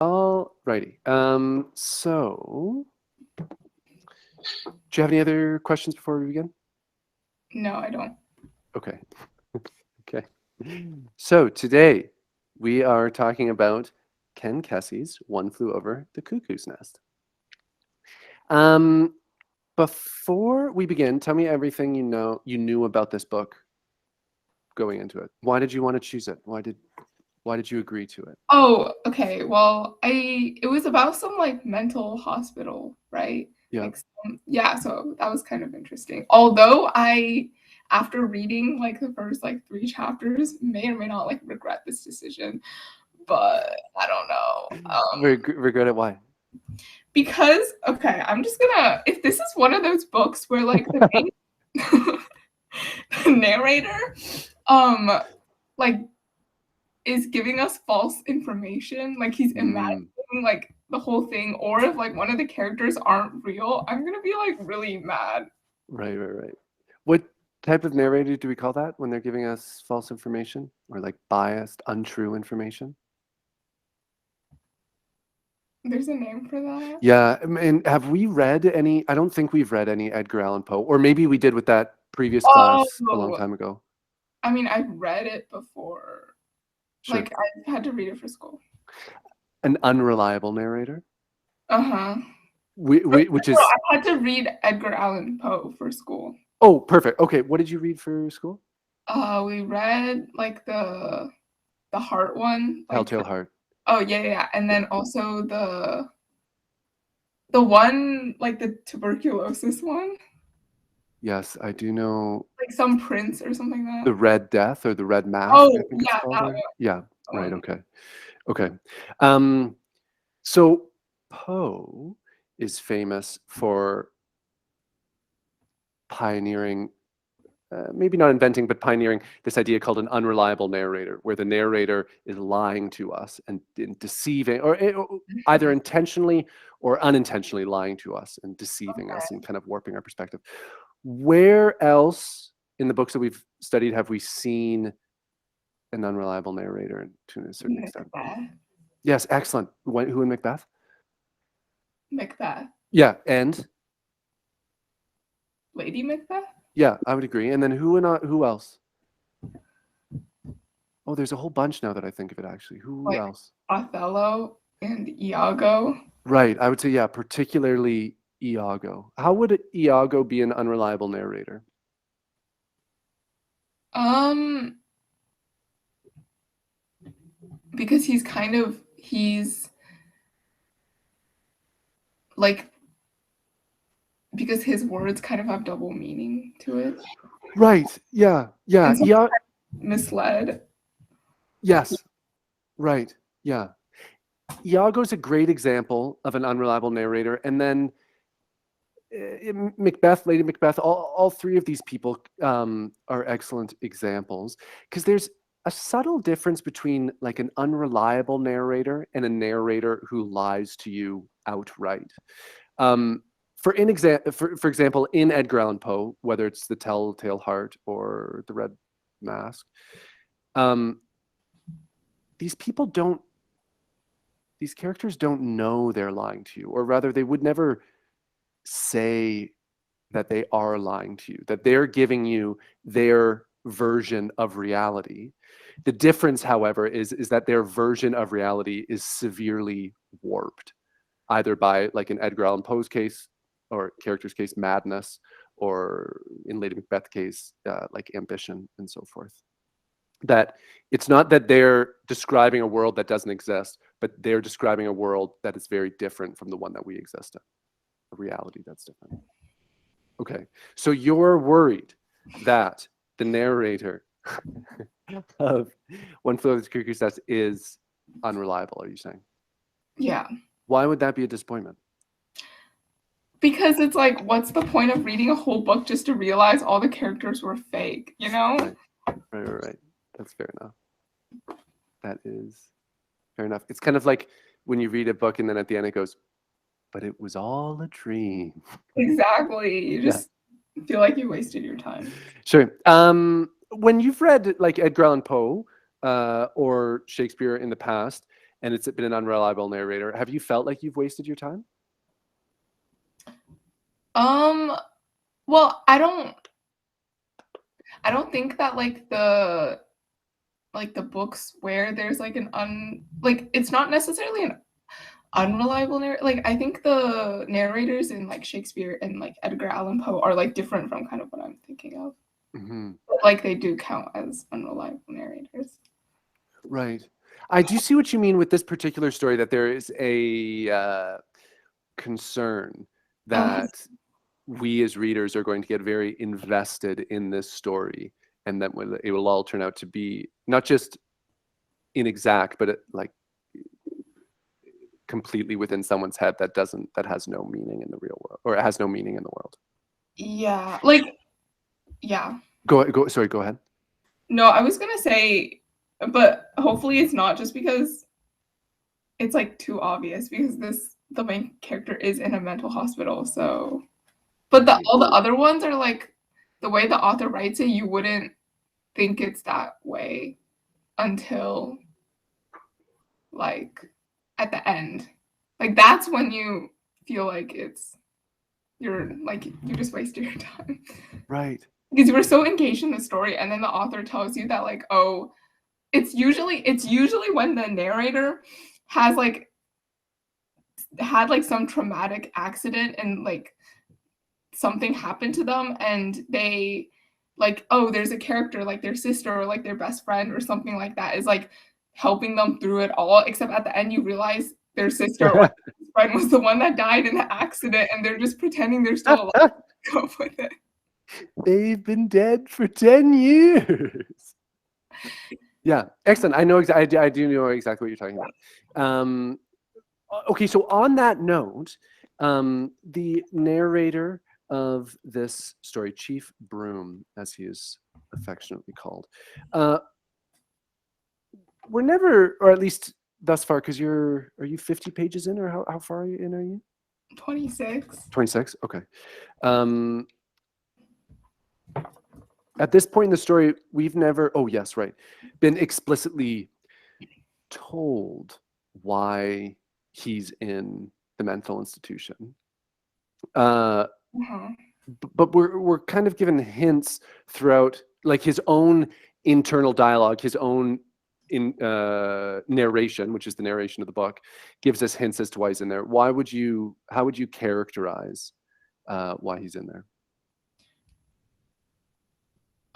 All righty. So, do you have any other questions before we begin? No, I don't. Okay. Okay. So today we are talking about Ken Kesey's One Flew Over the Cuckoo's Nest. Um, Before we begin, tell me everything you knew about this book going into it. Why did you want to choose it? Why did you agree to it? Oh, okay. Well, it was about some like mental hospital, right? Yeah. Like yeah, so that was kind of interesting. Although after reading like the first like 3 chapters, may or may not like regret this decision, but I don't know. Regret it? Why? Because okay, I'm just gonna if this is one of those books where like the main the narrator like is giving us false information, like he's imagining like the whole thing, or if like one of the characters aren't real, I'm gonna be like really mad. Right. What type of narrator do we call that when they're giving us false information or like biased, untrue information? There's a name for that? Yeah, and have we read any? I don't think we've read any Edgar Allan Poe, or maybe we did with that previous class a long Oh, time ago. I mean, I've read it before. Sure. Like I had to read it for school. An unreliable narrator, Uh-huh. which No, is, I had to read Edgar Allan Poe for school. oh, perfect. Okay, what did you read for school? We read like the heart one, like Telltale Heart. oh yeah, and Yeah. then also the one like the tuberculosis one, Yes, I do know like some prince or something like the that. Red Death or the Red Mask, I Oh think it's yeah, called. that Or yeah, right. one. Okay. Um, so Poe is famous for pioneering, maybe not inventing, but pioneering this idea called an unreliable narrator, where the narrator is lying to us and deceiving, or either intentionally or unintentionally lying to us and deceiving us and kind of warping our perspective. Where else in the books that we've studied have we seen an unreliable narrator to a certain extent? Macbeth. Yes, excellent. Who in Macbeth? Macbeth. Yeah, and Lady Macbeth? yeah, I would agree. And then who else? Oh, there's a whole bunch now that I think of it actually. Who Like else? Othello and Iago. Right. I would say, yeah, particularly Iago. How would Iago be an unreliable narrator? Um, because he's like because his words kind of have double meaning to it. Right. Yeah. Yeah. And sometimes Yeah. misled. Yes. Right. Yeah. Iago's a great example of an unreliable narrator. And then Macbeth, Lady Macbeth, all three of these people are excellent examples because there's a subtle difference between like an unreliable narrator and a narrator who lies to you outright. Um, for example, in Edgar Allan Poe, whether it's The Telltale Heart or The Red Mask, um, these people don't, these characters don't know they're lying to you, or rather, they would never say that they are lying to you, that they're giving you their version of reality. The difference, however, is that their version of reality is severely warped, either by, like in Edgar Allan Poe's case, or character's case, madness, or in Lady Macbeth case, like ambition and so forth. That it's not that they're describing a world that doesn't exist, but they're describing a world that is very different from the one that we exist in, a reality that's different. Okay, so you're worried that the narrator of One Flew Over the Cuckoo's Nest is unreliable, are you saying? Yeah. Why would that be a disappointment? Because it's like, what's the point of reading a whole book just to realize all the characters were fake, you know? Right. That's fair enough. That is fair enough. It's kind of like when you read a book and then at the end it goes, but it was all a dream. Exactly. You Yeah, just feel like you wasted your time. sure. When you've read like Edgar Allan Poe or Shakespeare in the past, and it's been an unreliable narrator, have you felt like you've wasted your time? Well, I don't think that like the books where there's like it's not necessarily an unreliable narrator. Like I think the narrators in like Shakespeare and like Edgar Allan Poe are like different from kind of what I'm thinking of. Mm-hmm. But, like they do count as unreliable narrators. Right. I do see what you mean with this particular story, that there is a concern that we as readers are going to get very invested in this story, and that it will all turn out to be not just inexact, but like completely within someone's head that has no meaning in the real world, or it has no meaning in the world. Yeah, like yeah. Sorry, go ahead. No, I was gonna say, but hopefully it's not just because it's like too obvious, because the main character is in a mental hospital. So, but all the other ones are like the way the author writes it, you wouldn't think it's that way until like at the end. Like that's when you feel like you're like you just wasted your time. Right. Because you were so engaged in the story, and then the author tells you that like, oh, it's usually when the narrator has like had like some traumatic accident and like something happened to them, and they like, oh, there's a character like their sister or like their best friend or something like that is like helping them through it all, except at the end you realize their sister or friend was the one that died in the accident, and they're just pretending they're still alive to cope with it. They've been dead for 10 years. Yeah, excellent. I know exactly. I do know exactly what you're talking about. Okay, so on that note, the narrator of this story, Chief Broom, as he is affectionately called, we're never, or at least thus far, because are you 50 pages in, or how far are you in? Are you 26? 26? Okay. At this point in the story, we've never, oh yes, right, been explicitly told why he's in the mental institution. But we're kind of given hints throughout, like his own internal dialogue, his own narration, which is the narration of the book, gives us hints as to why he's in there. How would you characterize why he's in there?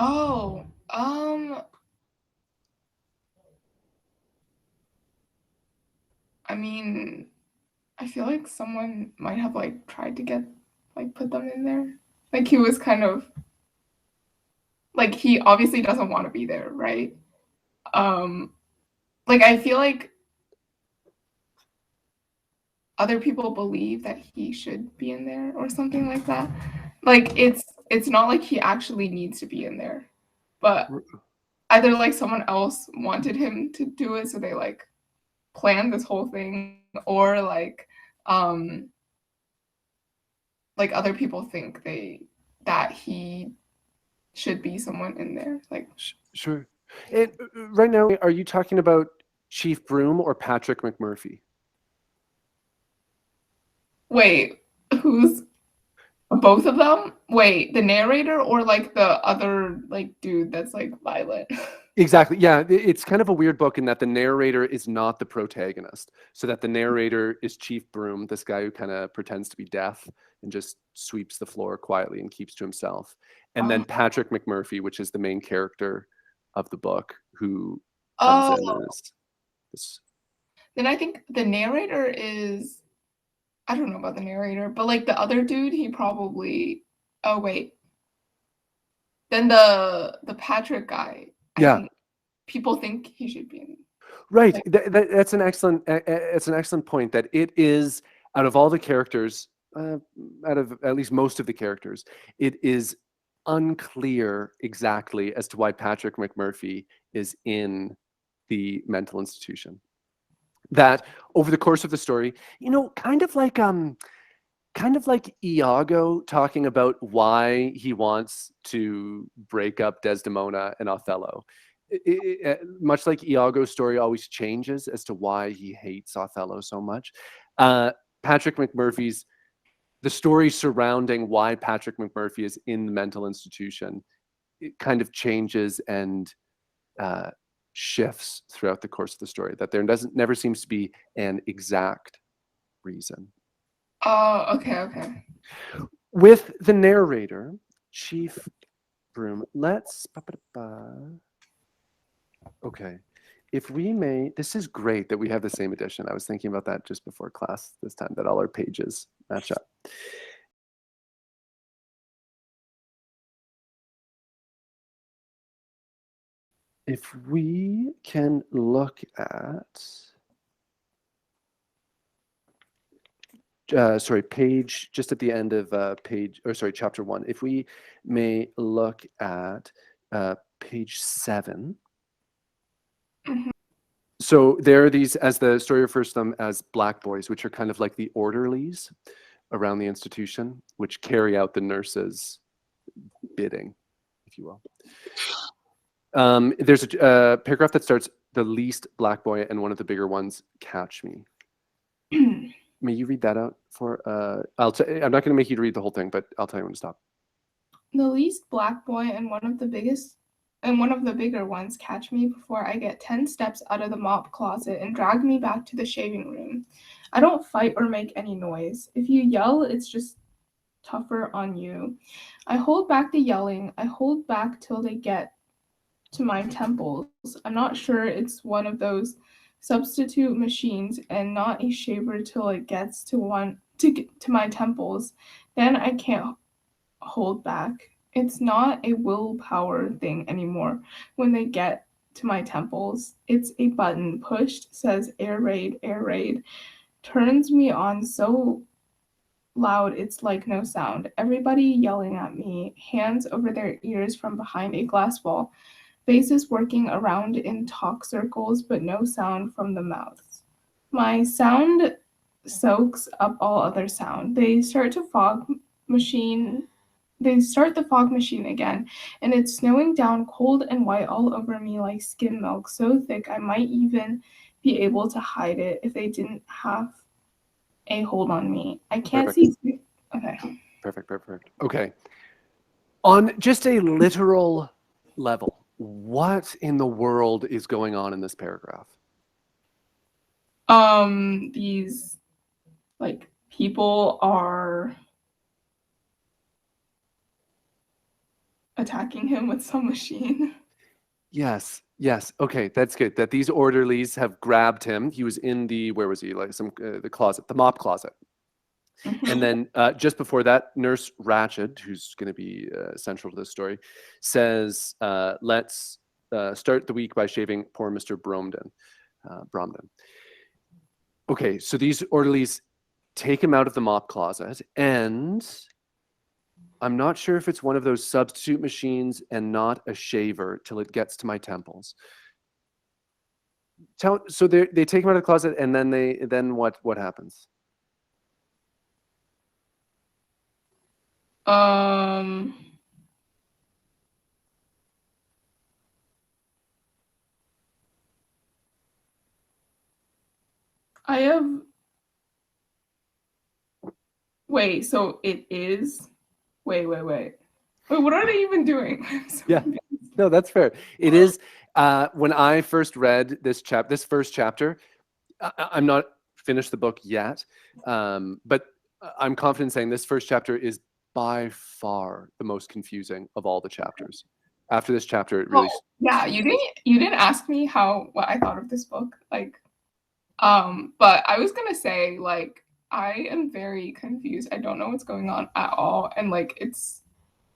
Oh, I mean, I feel like someone might have like tried to get like put them in there. Like he was kind of like, he obviously doesn't want to be there, right? Like I feel like other people believe that he should be in there or something like that. Like it's not like he actually needs to be in there, but either like someone else wanted him to do it, so they like planned this whole thing, or like other people think that he should be someone in there. Like Sure. And right now, are you talking about Chief Broom or Patrick McMurphy? wait, who's both of them? Wait, the narrator or like the other like dude that's like violent? Exactly. Yeah, it's kind of a weird book in that the narrator is not the protagonist. So that the narrator is Chief Broom, this guy who kind of pretends to be deaf and just sweeps the floor quietly and keeps to himself. And then Patrick McMurphy, which is the main character of the book, who comes in as this. Then I think the narrator is, I don't know about the narrator, but like the other dude, he probably, oh wait. Then the Patrick guy, I think people think he should be in. Right. That's an excellent point, that it is, out of all the characters, out of at least most of the characters, it is unclear exactly as to why Patrick McMurphy is in the mental institution. That over the course of the story, kind of like Iago talking about why he wants to break up Desdemona and Othello. much like Iago's story always changes as to why he hates Othello so much, Patrick McMurphy's, the story surrounding why Patrick McMurphy is in the mental institution, it kind of changes and shifts throughout the course of the story, that there never seems to be an exact reason. Oh, okay. With the narrator, Chief Broom, let's... Okay. If we may, this is great that we have the same edition. I was thinking about that just before class this time, that all our pages match up. If we can look at, page, just at the end of chapter 1, if we may look at page 7. Mm-hmm. So there are these, as the story refers to them as black boys, which are kind of like the orderlies around the institution, which carry out the nurse's bidding, if you will. There's a paragraph that starts, "The least black boy and one of the bigger ones catch me." May you read that out for, I'm not going to make you read the whole thing, but I'll tell you when to stop. "The least black boy and one of the bigger ones catch me before I get 10 steps out of the mop closet and drag me back to the shaving room. I don't fight or make any noise. If you yell, it's just tougher on you. I hold back the yelling. I hold back till they get to my temples. I'm not sure it's one of those substitute machines and not a shaver till it gets to my temples. Then I can't hold back. It's not a willpower thing anymore. When they get to my temples, it's a button pushed, says air raid, turns me on so loud it's like no sound. Everybody yelling at me, hands over their ears from behind a glass wall, faces working around in talk circles, but no sound from the mouths. My sound soaks up all other sound. They start the fog machine again, and it's snowing down cold and white all over me like skim milk, so thick I might even be able to hide it if they didn't have a hold on me. I can't see. Okay. Perfect. Okay. On just a literal level, what in the world is going on in this paragraph? These, like, people are attacking him with some machine. Yes. Okay, that's good. That these orderlies have grabbed him. He was in the, where was he? Like the closet, the mop closet. Mm-hmm. And then just before that, Nurse Ratched, who's going to be central to this story, says, let's start the week by shaving poor Mr. Bromden. Okay, so these orderlies take him out of the mop closet, and I'm not sure if it's one of those substitute machines and not a shaver till it gets to my temples. So they take him out of the closet, and then what happens? I have. Wait, so it is. Wait. What are they even doing? Yeah, no, that's fair. It is. When I first read this first chapter, I'm not finished the book yet, but I'm confident saying this first chapter is by far the most confusing of all the chapters. After this chapter, it really. Oh, yeah, you didn't ask me what I thought of this book, like, but I was gonna say, like, I am very confused. I don't know what's going on at all, and like it's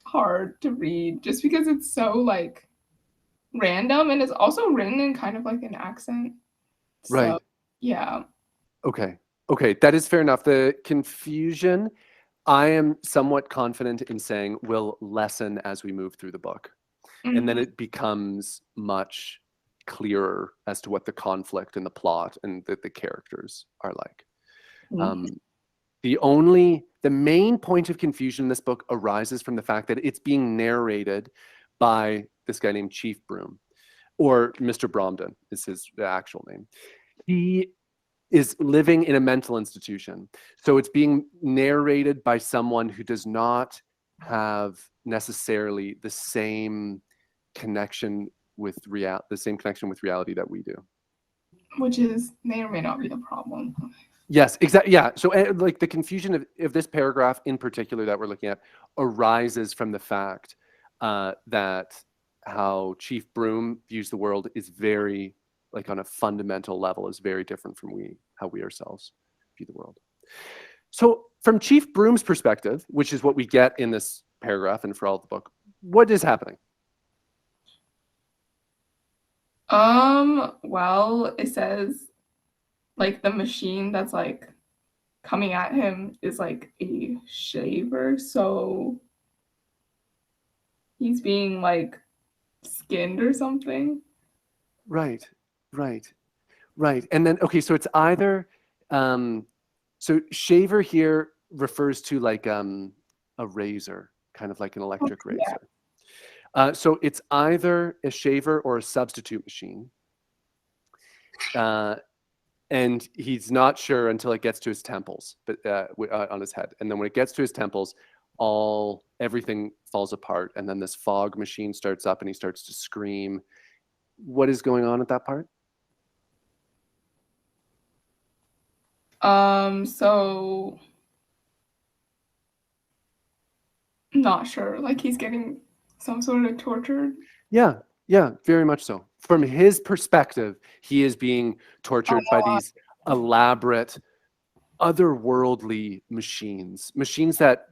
hard to read just because it's so like random, and it's also written in kind of like an accent. Right. So, yeah. Okay, that is fair enough. The confusion, I am somewhat confident in saying, will lessen as we move through the book. Mm-hmm. And then it becomes much clearer as to what the conflict and the plot and the characters are like. Mm-hmm. The main point of confusion in this book arises from the fact that it's being narrated by this guy named Chief Broom, or Mr. Bromden is his actual name. He is living in a mental institution. So it's being narrated by someone who does not have necessarily the same connection with reality that we do. Which may or may not be a problem. Yes, exactly. Yeah. So like the confusion of this paragraph in particular that we're looking at arises from the fact that how Chief Broom views the world is very, like on a fundamental level, is very different from how we ourselves view the world. So from Chief Broom's perspective, which is what we get in this paragraph and for all of the book, what is happening? Well, it says like the machine that's like coming at him is like a shaver, so he's being like skinned or something. Right. And then, okay, so it's either, so shaver here refers to like a razor, kind of like an electric razor. So it's either a shaver or a substitute machine. And he's not sure until it gets to his temples, but on his head. And then when it gets to his temples, everything falls apart. And then this fog machine starts up and he starts to scream. What is going on at that part? So not sure. Like he's getting some sort of tortured. Yeah, very much so. From his perspective, he is being tortured by these elaborate, otherworldly machines that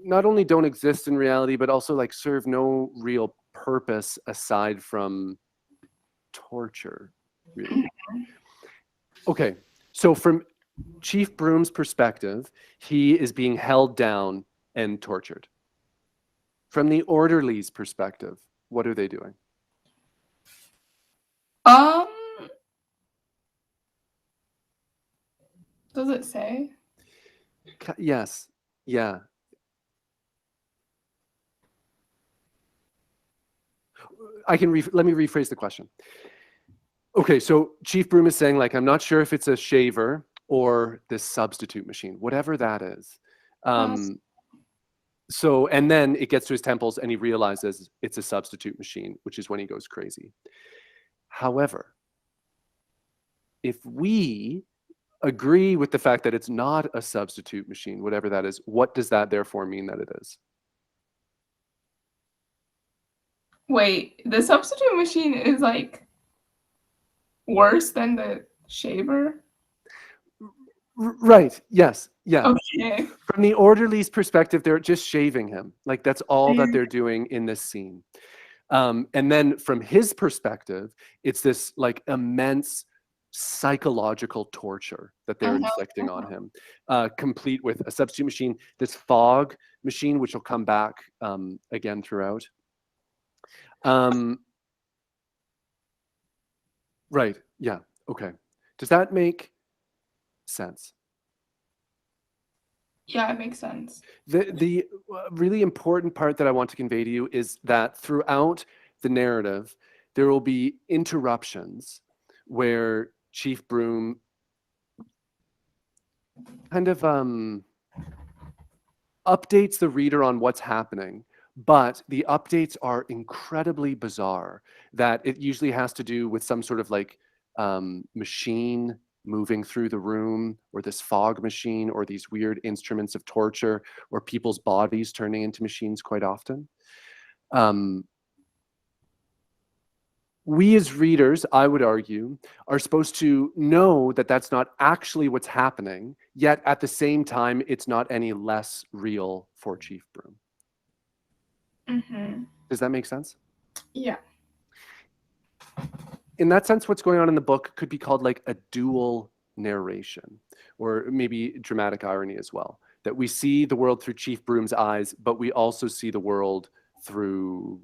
not only don't exist in reality, but also like serve no real purpose aside from torture, really. Okay, so from Chief Broom's perspective, he is being held down and tortured. From the orderly's perspective, what are they doing? Does it say? Yes. Yeah. Let me rephrase the question. Okay, so Chief Broom is saying, like, I'm not sure if it's a shaver or this substitute machine, whatever that is. So, and then it gets to his temples and he realizes it's a substitute machine, which is when he goes crazy. However, if we agree with the fact that it's not a substitute machine, whatever that is, what does that therefore mean that it is? Wait, the substitute machine is like worse than the shaver? Right. Yes. Yeah. Okay. From the orderly's perspective, they're just shaving him. Like that's all that they're doing in this scene. And then from his perspective, it's this like immense psychological torture that they're inflicting on him, complete with a substitute machine, this fog machine, which will come back again throughout. Right. Yeah. Okay. Does that make sense? Yeah, it makes sense. The really important part that I want to convey to you is that throughout the narrative, there will be interruptions where Chief Broom kind of updates the reader on what's happening, but the updates are incredibly bizarre, that it usually has to do with some sort of like machine moving through the room, or this fog machine, or these weird instruments of torture, or people's bodies turning into machines quite often. We as readers, I would argue, are supposed to know that that's not actually what's happening, yet at the same time, it's not any less real for Chief Broom. Does that make sense? Yeah. In that sense, what's going on in the book could be called like a dual narration, or maybe dramatic irony as well. That we see the world through Chief Broom's eyes, but we also see the world through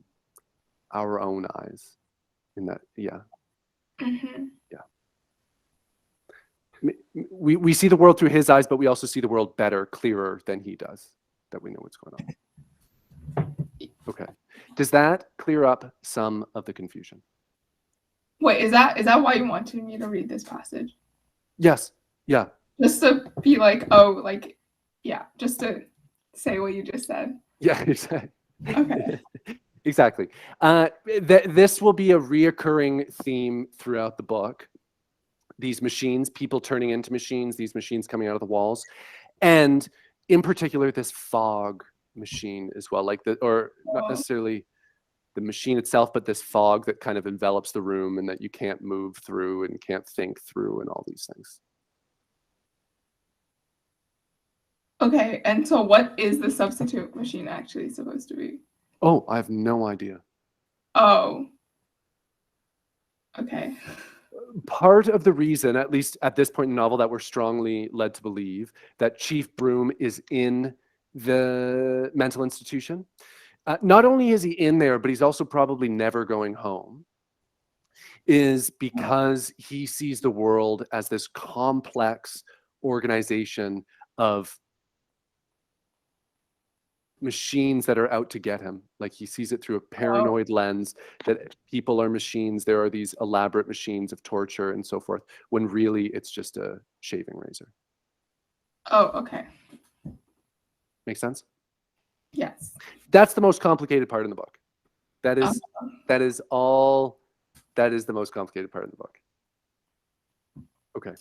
our own eyes. In that, yeah. Yeah. We see the world through his eyes, but we also see the world better, clearer than he does, that we know what's going on. Okay. Does that clear up some of the confusion? Wait, is that why you wanted me to read this passage? Yes. Yeah. Just to be like, oh, like, yeah, just to say what you just said. Yeah, exactly. Okay. Exactly. This will be a reoccurring theme throughout the book. These machines, people turning into machines, these machines coming out of the walls, and in particular, this fog machine as well, like or not necessarily the machine itself, but this fog that kind of envelops the room and that you can't move through and can't think through and all these things. Okay, and so what is the substitute machine actually supposed to be? Oh, I have no idea. Oh. Okay. Part of the reason, at least at this point in the novel, that we're strongly led to believe that Chief Broom is in the mental institution. Not only is he in there, but he's also probably never going home, is because he sees the world as this complex organization of machines that are out to get him. Like he sees it through a paranoid lens that people are machines. There are these elaborate machines of torture and so forth, when really it's just a shaving razor. Oh, okay. Make sense? Yes. That's the most complicated part in the book. That is the most complicated part of the book. Okay.